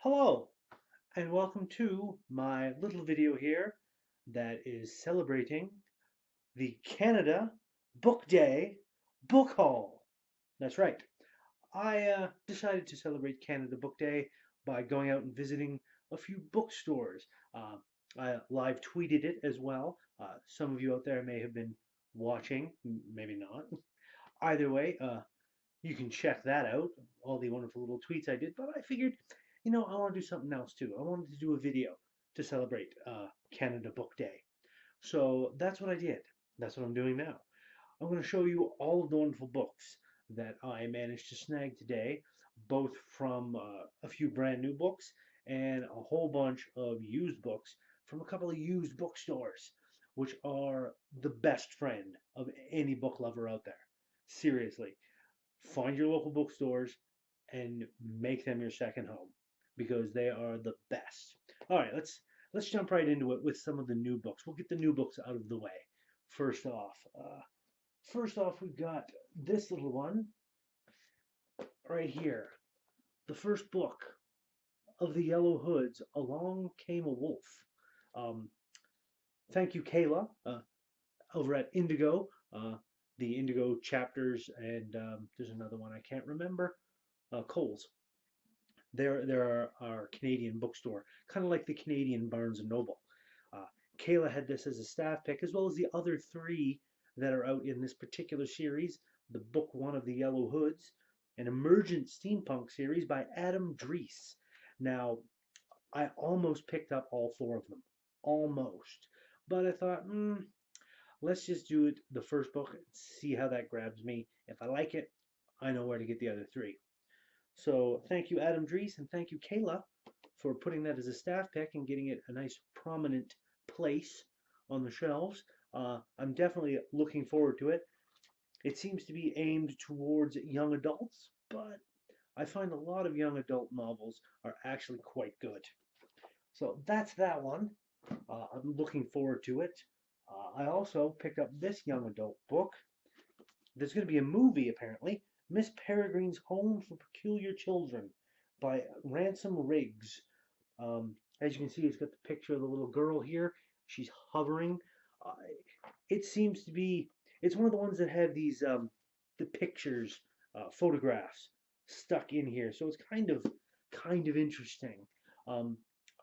Hello, and welcome to my little video here that is celebrating the Canada Book Day Book Haul. That's right. I decided to celebrate Canada Book Day by going out and visiting a few bookstores. I live tweeted it as well. Some of you out there may have been watching, maybe not. Either way, you can check that out, all the wonderful little tweets I did. But I figured, I want to do something else too. I wanted to do a video to celebrate Canada Book Day. So that's what I did. That's what I'm doing now. I'm going to show you all of the wonderful books that I managed to snag today, both from a few brand new books and a whole bunch of used books from a couple of used bookstores, which are the best friend of any book lover out there. Seriously, find your local bookstores and make them your second home because they are the best. All right, let's jump right into it with some of the new books. We'll get the new books out of the way. First off, we've got this little one right here. The first book of the Yellow Hoods, Along Came a Wolf. Um, Thank you, Kayla, over at Indigo. The Indigo chapters, and there's another one I can't remember. Coles. There are our Canadian bookstore, kind of like the Canadian Barnes and Noble. Uh, Kayla had this as a staff pick, as well as the other three that are out in this particular series. The book one of the Yellow Hoods, an emergent steampunk series by Adam Dries. Now, I almost picked up all four of them, almost, but I thought, let's just do it the first book and see how that grabs me. If I like it, I know where to get the other three. So thank you, Adam Dries, and thank you, Kayla, for putting that as a staff pick and getting it a nice prominent place on the shelves. I'm definitely looking forward to it. It seems to be aimed towards young adults, but I find a lot of young adult novels are actually quite good. So that's that one. I'm looking forward to it. I also picked up this young adult book. There's going to be a movie, apparently. Miss Peregrine's Home for Peculiar Children by Ransom Riggs. As you can see, it's got the picture of the little girl here. She's hovering. Uh, it seems to be, it's one of the ones that have these, the pictures, photographs stuck in here. So it's kind of interesting. Um,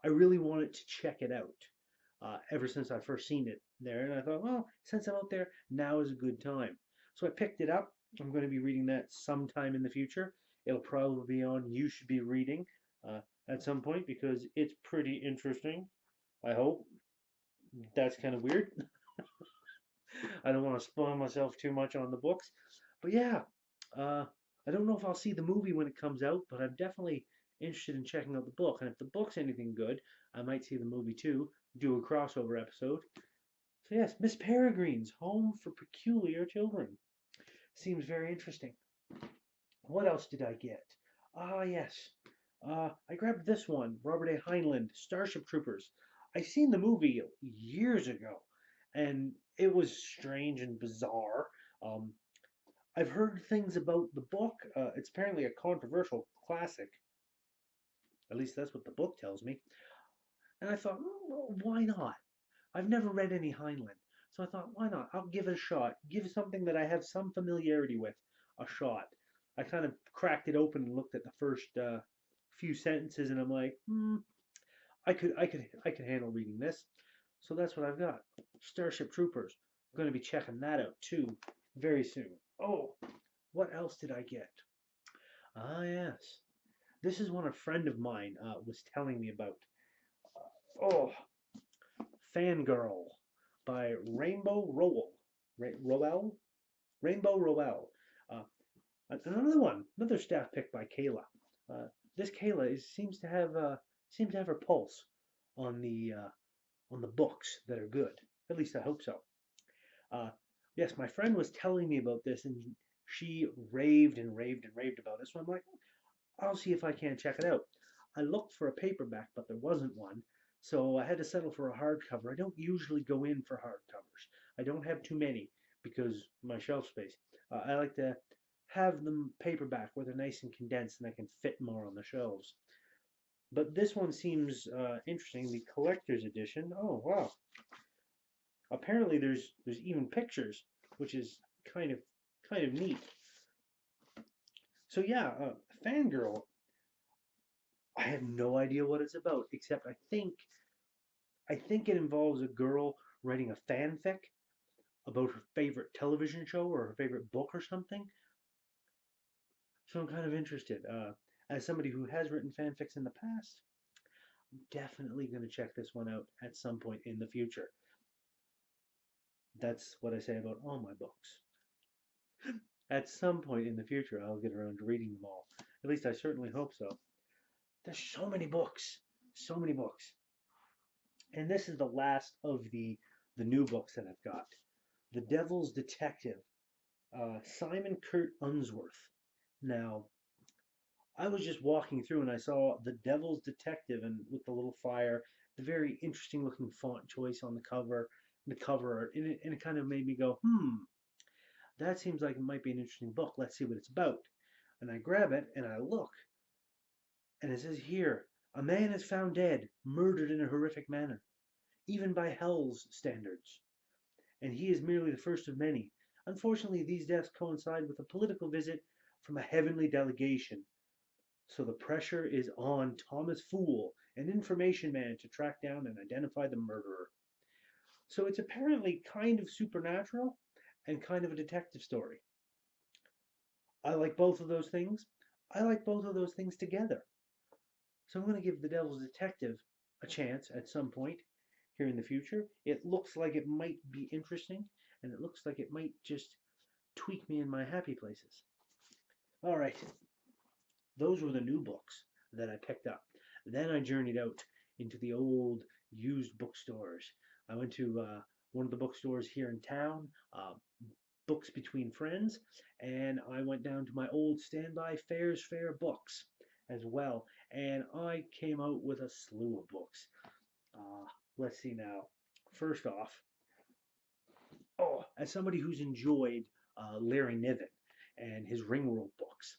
I really wanted to check it out ever since I first seen it there. And I thought, well, since I'm out there, now is a good time. So I picked it up. I'm going to be reading that sometime in the future. It'll probably be on You Should Be Reading at some point because it's pretty interesting. I hope. That's kind of weird. I don't want to spoil myself too much on the books. But yeah, I don't know if I'll see the movie when it comes out, but I'm definitely interested in checking out the book. And if the book's anything good, I might see the movie too, do a crossover episode. So yes, Miss Peregrine's Home for Peculiar Children. Seems very interesting. What else did I get? Ah, yes. I grabbed this one, Robert A. Heinlein, Starship Troopers. I seen the movie years ago, and it was strange and bizarre. Um, I've heard things about the book. It's apparently a controversial classic. At least that's what the book tells me. And I thought, well, why not? I've never read any Heinlein. So I thought, why not? I'll give it a shot. Give something that I have some familiarity with a shot. I kind of cracked it open and looked at the first few sentences, and I'm like, I could handle reading this. So that's what I've got. Starship Troopers. I'm going to be checking that out too very soon. Oh, what else did I get? Ah, yes. This is one a friend of mine was telling me about. Oh, Fangirl by Rainbow Rowell. Rowell? Rainbow Rowell. Uh, another one, another staff pick by Kayla. This Kayla seems to have her pulse on the books that are good. At least I hope so. Uh, yes, my friend was telling me about this, and she raved and raved and raved about it. So I'm like, I'll see if I can check it out. I looked for a paperback, but there wasn't one, so I had to settle for a hardcover. I don't usually go in for hardcovers. I don't have too many because my shelf space. I like to have them paperback where they're nice and condensed and I can fit more on the shelves. But this one seems interesting. The collector's edition. Oh wow! Apparently, there's even pictures, which is kind of kind of neat. So yeah, Fangirl. I have no idea what it's about, except I think it involves a girl writing a fanfic about her favorite television show or her favorite book or something. So I'm kind of interested. As somebody who has written fanfics in the past, I'm definitely going to check this one out at some point in the future. That's what I say about all my books. At some point in the future, I'll get around to reading them all. At least I certainly hope so. There's so many books, so many books. And this is the last of the new books that I've got. The Devil's Detective, Simon Kurt Unsworth. Now, I was just walking through and I saw The Devil's Detective and with the little fire, the very interesting looking font choice on the cover art, and it kind of made me go, that seems like it might be an interesting book. Let's see what it's about. And I grab it and I look, and it says here, a man is found dead, murdered in a horrific manner, even by hell's standards. And he is merely the first of many. Unfortunately, these deaths coincide with a political visit from a heavenly delegation. So the pressure is on Thomas Fool, an information man, to track down and identify the murderer. So it's apparently kind of supernatural and kind of a detective story. I like both of those things. I like both of those things together. So I'm going to give The Devil's Detective a chance at some point here in the future. It looks like it might be interesting, and it looks like it might just tweak me in my happy places. All right, those were the new books that I picked up. Then I journeyed out into the old used bookstores. I went to one of the bookstores here in town, Books Between Friends, and I went down to my old standby Fairs Fair Books as well, and I came out with a slew of books. Uh, let's see now. First off, as somebody who's enjoyed Larry Niven and his Ringworld books,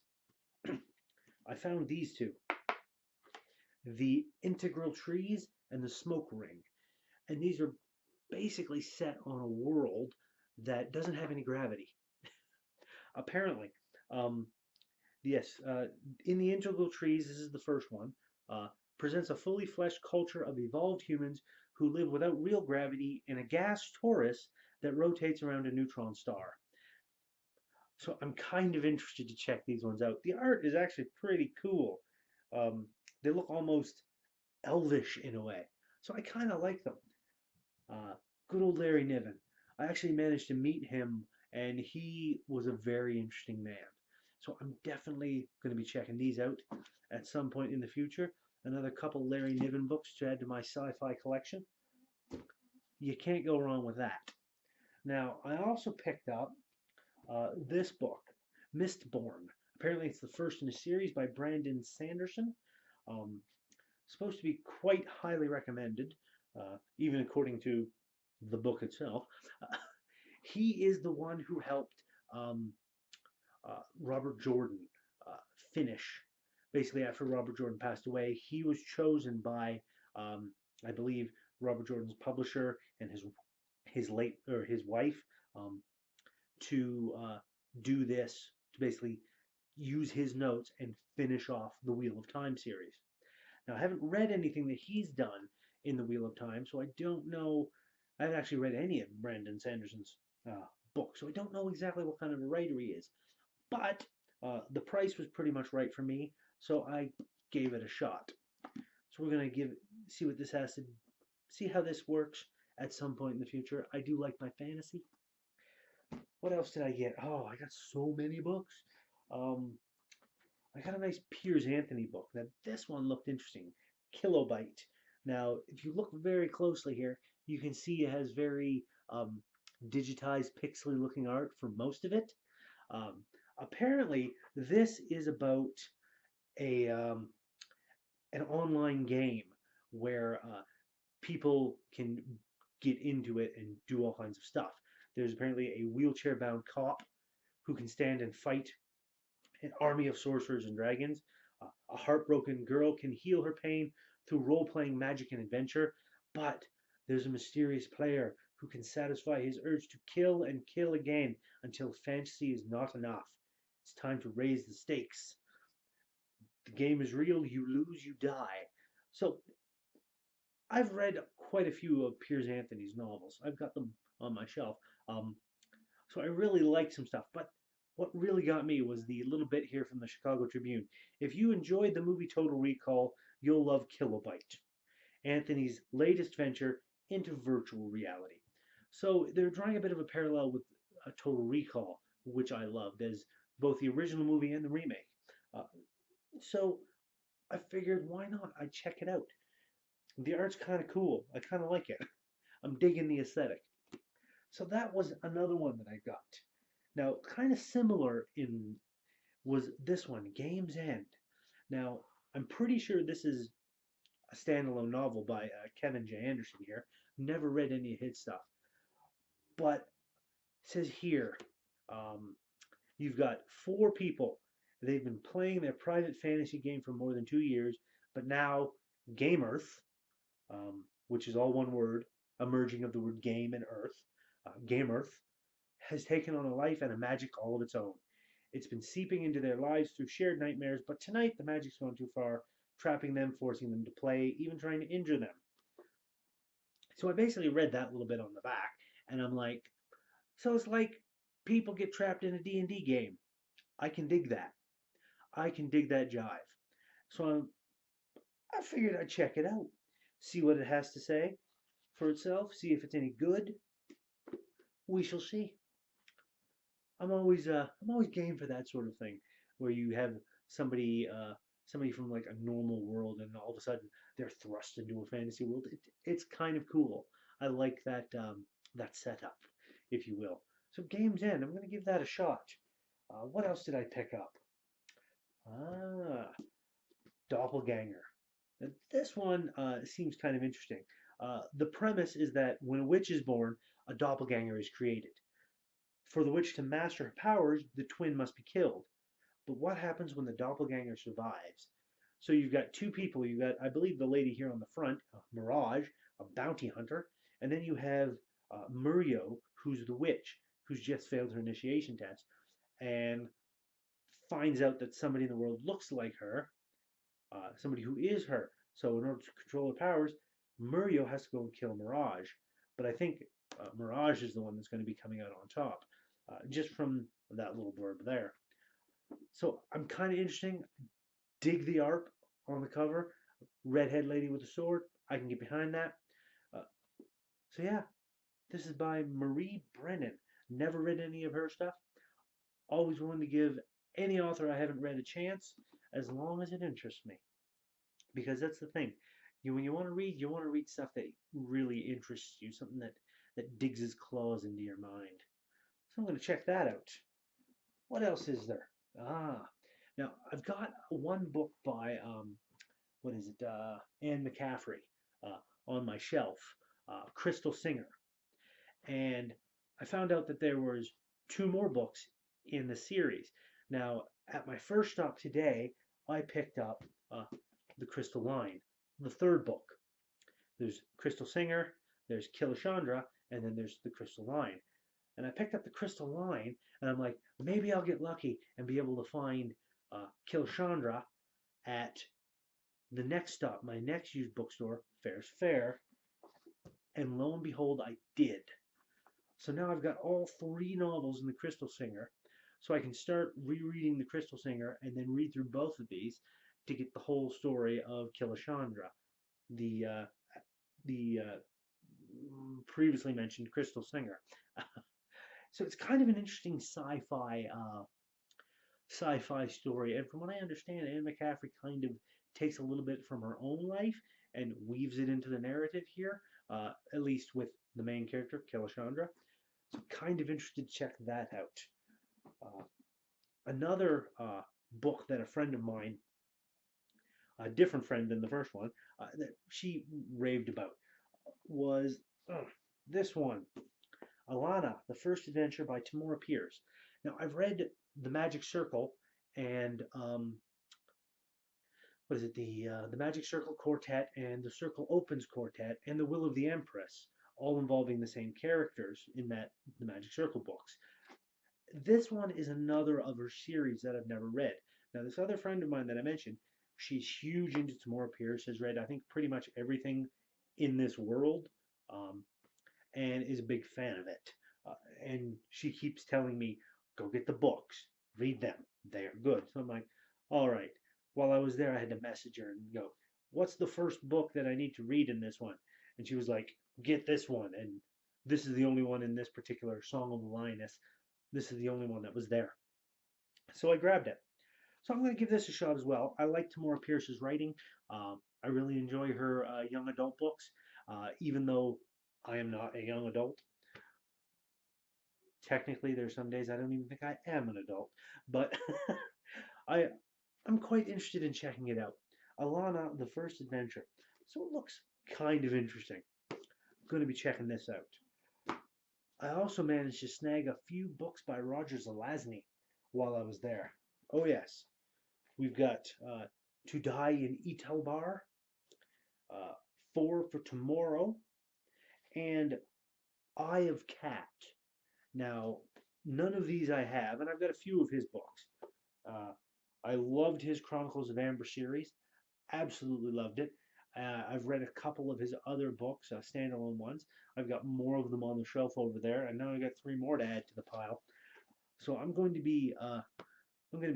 I found these two, The Integral Trees and The Smoke Ring. And these are basically set on a world that doesn't have any gravity. Apparently, um, yes, in The Integral Trees, this is the first one, presents a fully fleshed culture of evolved humans who live without real gravity in a gas torus that rotates around a neutron star. So I'm kind of interested to check these ones out. The art is actually pretty cool. Um, they look almost elvish in a way. So I kind of like them. Uh, Good old Larry Niven. I actually managed to meet him, and he was a very interesting man. So I'm definitely going to be checking these out at some point in the future. Another couple Larry Niven books to add to my sci-fi collection. You can't go wrong with that. Now, I also picked up this book, Mistborn. Apparently, it's the first in a series by Brandon Sanderson. Um, Supposed to be quite highly recommended, even according to the book itself. He is the one who helped Robert Jordan finish. Basically, after Robert Jordan passed away, he was chosen by, I believe, Robert Jordan's publisher and his wife to do this, to basically use his notes and finish off the Wheel of Time series. Now, I haven't read anything that he's done in the Wheel of Time, so I don't know. I haven't actually read any of Brandon Sanderson's books, so I don't know exactly what kind of a writer he is. But the price was pretty much right for me, so I gave it a shot. So we're gonna see what this has to, see how this works at some point in the future. I do like my fantasy. What else did I get? Oh, I got so many books. Um, I got a nice Piers Anthony book. Now, this one looked interesting. Kilobyte. Now, if you look very closely here, you can see it has very digitized, pixely looking art for most of it. Um, Apparently, this is about a an online game where people can get into it and do all kinds of stuff. There's apparently a wheelchair-bound cop who can stand and fight an army of sorcerers and dragons. A heartbroken girl can heal her pain through role-playing magic and adventure, but there's a mysterious player who can satisfy his urge to kill and kill again until fantasy is not enough. It's time to raise the stakes. The game is real, you lose, you die. So I've read quite a few of Piers Anthony's novels. I've got them on my shelf. Um, so I really like some stuff. But what really got me was the little bit here from the Chicago Tribune. If you enjoyed the movie Total Recall, you'll love Kilobyte, Anthony's latest venture into virtual reality. So they're drawing a bit of a parallel with Total Recall, which I loved as both the original movie and the remake. Uh, so I figured, why not? I'd check it out. The art's kind of cool. I kind of like it. I'm digging the aesthetic. So that was another one that I got. Now, kind of similar in was this one, Game's End. Now, I'm pretty sure this is a standalone novel by Kevin J. Anderson here. Never read any of his stuff. But it says here, um, you've got four people. They've been playing their private fantasy game for more than 2 years, but now Game Earth, which is all one word, a merging of the word game and earth, Game Earth, has taken on a life and a magic all of its own. It's been seeping into their lives through shared nightmares, but tonight the magic's gone too far, trapping them, forcing them to play, even trying to injure them. So I basically read that little bit on the back, and I'm like, so it's like people get trapped in a D&D game. I can dig that. I can dig that jive. So I figured I'd check it out, see what it has to say for itself, see if it's any good. We shall see. I'm always game for that sort of thing, where you have somebody from like a normal world, and all of a sudden they're thrust into a fantasy world. It's kind of cool. I like that setup, if you will. So Game's End, I'm going to give that a shot. What else did I pick up? Ah, Doppelganger. Now, this one seems kind of interesting. The premise is that when a witch is born, a doppelganger is created. For the witch to master her powers, the twin must be killed. But what happens when the doppelganger survives? So you've got two people. You've got, I believe, the lady here on the front, Mirage, a bounty hunter, and then you have Murio, who's the witch, who's just failed her initiation test, and finds out that somebody in the world looks like her, somebody who is her. So in order to control her powers, Murio has to go and kill Mirage. But I think Mirage is the one that's going to be coming out on top, just from that little blurb there. So I'm kind of interesting. Dig the art on the cover. Redhead lady with a sword. I can get behind that. Uh, so yeah, this is by Marie Brennan. Never read any of her stuff. Always willing to give any author I haven't read a chance, as long as it interests me. Because that's the thing. When you want to read stuff that really interests you, something that digs its claws into your mind. So I'm going to check that out. What else is there? Now I've got one book by what is it? Anne McCaffrey on my shelf, Crystal Singer, and I found out that there was two more books in the series. Now at my first stop today, I picked up the Crystal Line, the third book. There's Crystal Singer, there's Kilishandra, and then there's the Crystal Line. And I picked up the Crystal Line, and I'm like, maybe I'll get lucky and be able to find Kilishandra at the next stop, my next used bookstore, Fair's Fair. And lo and behold, I did. So now I've got all three novels in the Crystal Singer, so I can start rereading the Crystal Singer and then read through both of these to get the whole story of Kilishandra, the previously mentioned Crystal Singer. So it's kind of an interesting sci-fi story, and from what I understand, Anne McCaffrey kind of takes a little bit from her own life and weaves it into the narrative here, at least with the main character, Kilishandra. So kind of interested to check that out. Another book that a friend of mine, a different friend than the first one, that she raved about was this one, Alana, The First Adventure by Tamora Pierce. Now, I've read The Magic Circle and what is it, the Magic Circle Quartet and the Circle Opens Quartet and the Will of the Empress, all involving the same characters in the Magic Circle books. This one is another of her series that I've never read. Now, this other friend of mine that I mentioned, she's huge into Tamora Pierce, has read, I think, pretty much everything in this world, um, and is a big fan of it. And she keeps telling me, go get the books, read them, they are good. So I'm like, all right. While I was there, I had to message her and go, what's the first book that I need to read in this one? And she was like, get this one. And this is the only one in this particular Song of the Lioness. This is the only one that was there. So I grabbed it. So I'm going to give this a shot as well. I like Tamora Pierce's writing. I really enjoy her young adult books, even though I am not a young adult. Technically, there's some days I don't even think I am an adult, but I, I'm quite interested in checking it out. Alana, the First Adventure. So it looks kind of interesting. I'm going to be checking this out. I also managed to snag a few books by Roger Zelazny while I was there. Oh yes, we've got To Die in Italbar, uh, Four for Tomorrow, and Eye of Cat. Now, none of these I have, and I've got a few of his books. Uh, I loved his Chronicles of Amber series, absolutely loved it. I've read a couple of his other books, standalone ones. I've got more of them on the shelf over there, and now I've got three more to add to the pile. So I'm going to be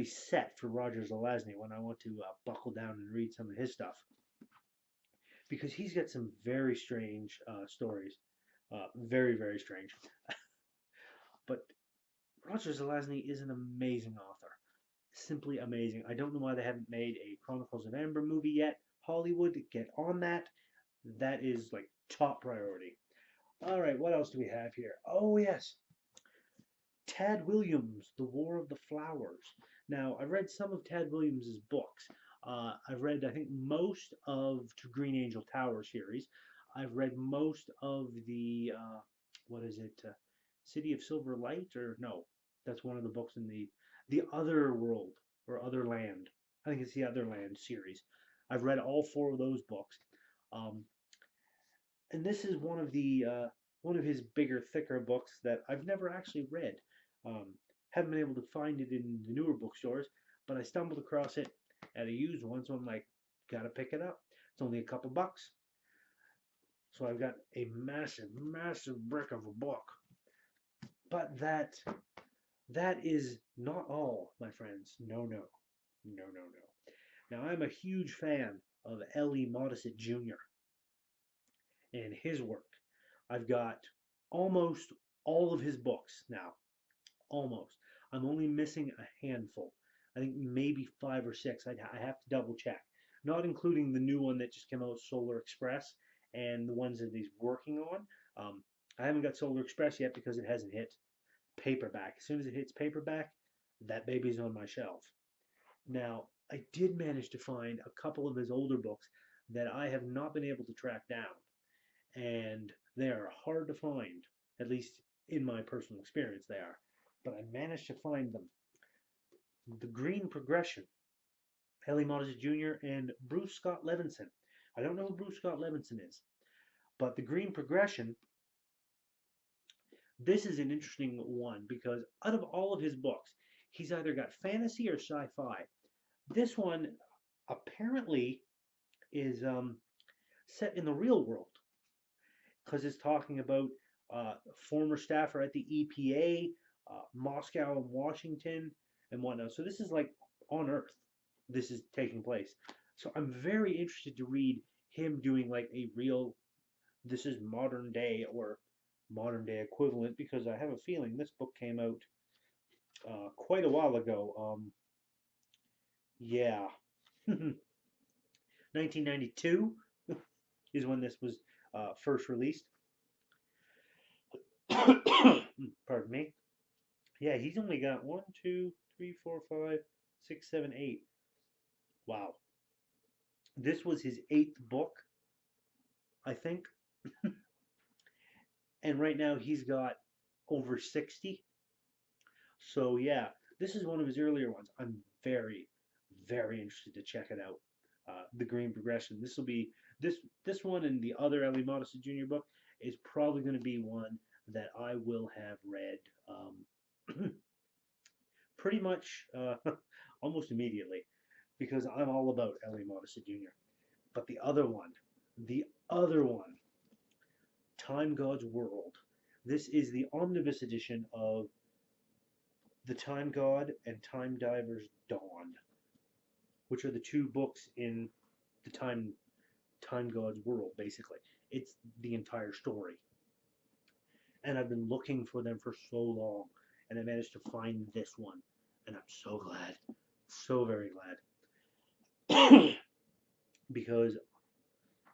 set for Roger Zelazny when I want to buckle down and read some of his stuff, because he's got some very strange stories, very very strange. But Roger Zelazny is an amazing author, simply amazing. I don't know why they haven't made a Chronicles of Amber movie yet. Hollywood, get on that. That is like top priority. All right, what else do we have here? Oh yes, Tad Williams, The War of the Flowers. Now, I've read some of Tad Williams's books. I've read, I think, most of To Green Angel Tower series. I've read most of the, what is it, City of Silver Light? Or no, that's one of the books in the Other World or Other Land. I think it's the Other Land series. I've read all four of those books. Um, and this is one of his bigger, thicker books that I've never actually read. Um, haven't been able to find it in the newer bookstores, but I stumbled across it at a used one, so I'm like, gotta pick it up. It's only a couple bucks. So I've got a massive, massive brick of a book. But that is not all, my friends. No, no. No, no, no. Now I'm a huge fan of L.E. Modesitt Jr. and his work. I've got almost all of his books now. Almost. I'm only missing a handful. I think maybe five or six. I have to double check. Not including the new one that just came out, Solar Express, and the ones that he's working on. I haven't got Solar Express yet because it hasn't hit paperback. As soon as it hits paperback, that baby's on my shelf. Now, I did manage to find a couple of his older books that I have not been able to track down. And they are hard to find, at least in my personal experience they are. But I managed to find them. The Green Progression, L.E. Modesitt Jr. and Bruce Scott Levinson. I don't know who Bruce Scott Levinson is, but The Green Progression, this is an interesting one because out of all of his books, he's either got fantasy or sci-fi. This one apparently is set in the real world because it's talking about former staffer at the EPA, Moscow and Washington and whatnot. So this is like on Earth. This is taking place. So I'm very interested to read him doing like a real, this is modern day or modern day equivalent, because I have a feeling this book came out quite a while ago. Yeah, 1992 is when this was first released. Pardon me. Yeah, he's only got 1, 2, 3, 4, 5, 6, 7, 8. Wow. This was his 8th book, I think. And right now he's got over 60. So yeah, this is one of his earlier ones. I'm very, very interested to check it out. the green progression. This will be this one and the other Ellie Modest Jr. book is probably going to be one that I will have read pretty much almost immediately because I'm all about Ellie Modest Jr. But the other one, Time God's World. This is the omnibus edition of The Time God and Time Divers Dawn, which are the two books in the Time God's world, basically. It's the entire story. And I've been looking for them for so long, and I managed to find this one. And I'm so glad. So very glad. Because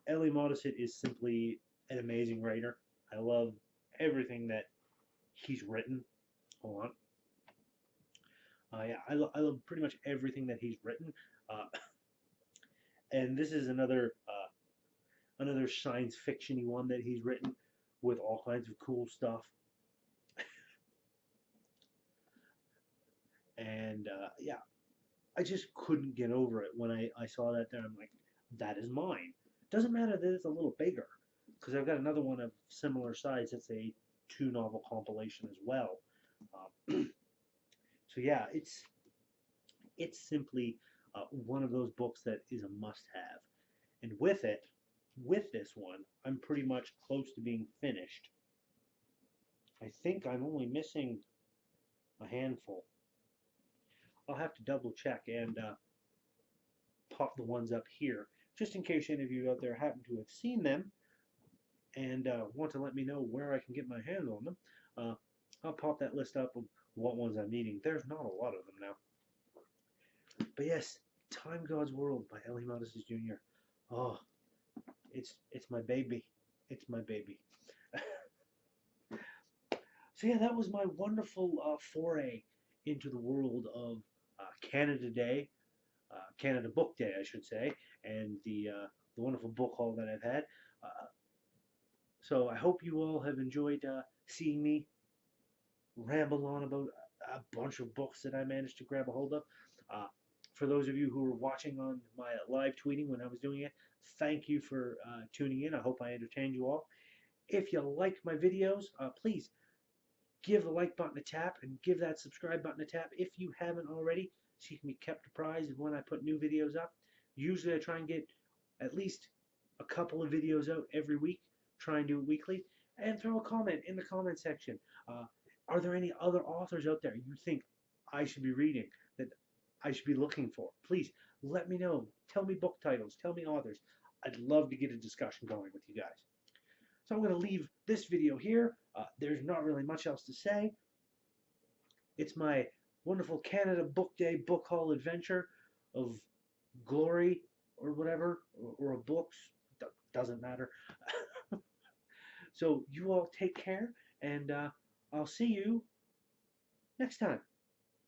Ellie Modesitt is simply an amazing writer. I love everything that he's written. Hold on. Yeah, I love pretty much everything that he's written. Uh, and this is another science fictiony one that he's written with all kinds of cool stuff. And yeah, I just couldn't get over it when I saw that there. I'm like, that is mine. Doesn't matter that it's a little bigger, because I've got another one of similar size. It's a 2-novel compilation as well. So yeah, it's simply one of those books that is a must-have. And with this one, I'm pretty much close to being finished. I think I'm only missing a handful. I'll have to double check and pop the ones up here, just in case any of you out there happen to have seen them and want to let me know where I can get my hands on them. I'll pop that list up of what ones I'm needing. There's not a lot of them now. But yes, Time God's World by Ellie Modest Jr. Oh, it's my baby. It's my baby. So yeah, that was my wonderful foray into the world of Canada Day, Canada Book Day, I should say, and the wonderful book haul that I've had. So I hope you all have enjoyed seeing me ramble on about a bunch of books that I managed to grab a hold of. For those of you who were watching on my live tweeting when I was doing it, thank you for tuning in. I hope I entertained you all. If you like my videos, please give the like button a tap and give that subscribe button a tap if you haven't already, so you can be kept apprised of when I put new videos up. Usually I try and get at least a couple of videos out every week, try and do it weekly, and throw a comment in the comment section. Are there any other authors out there you think I should be reading, that I should be looking for? Please let me know. Tell me book titles. Tell me authors. I'd love to get a discussion going with you guys. So I'm going to leave this video here. There's not really much else to say. It's my wonderful Canada Book Day book haul adventure of glory or whatever, or of books. Doesn't matter. So you all take care, and I'll see you next time.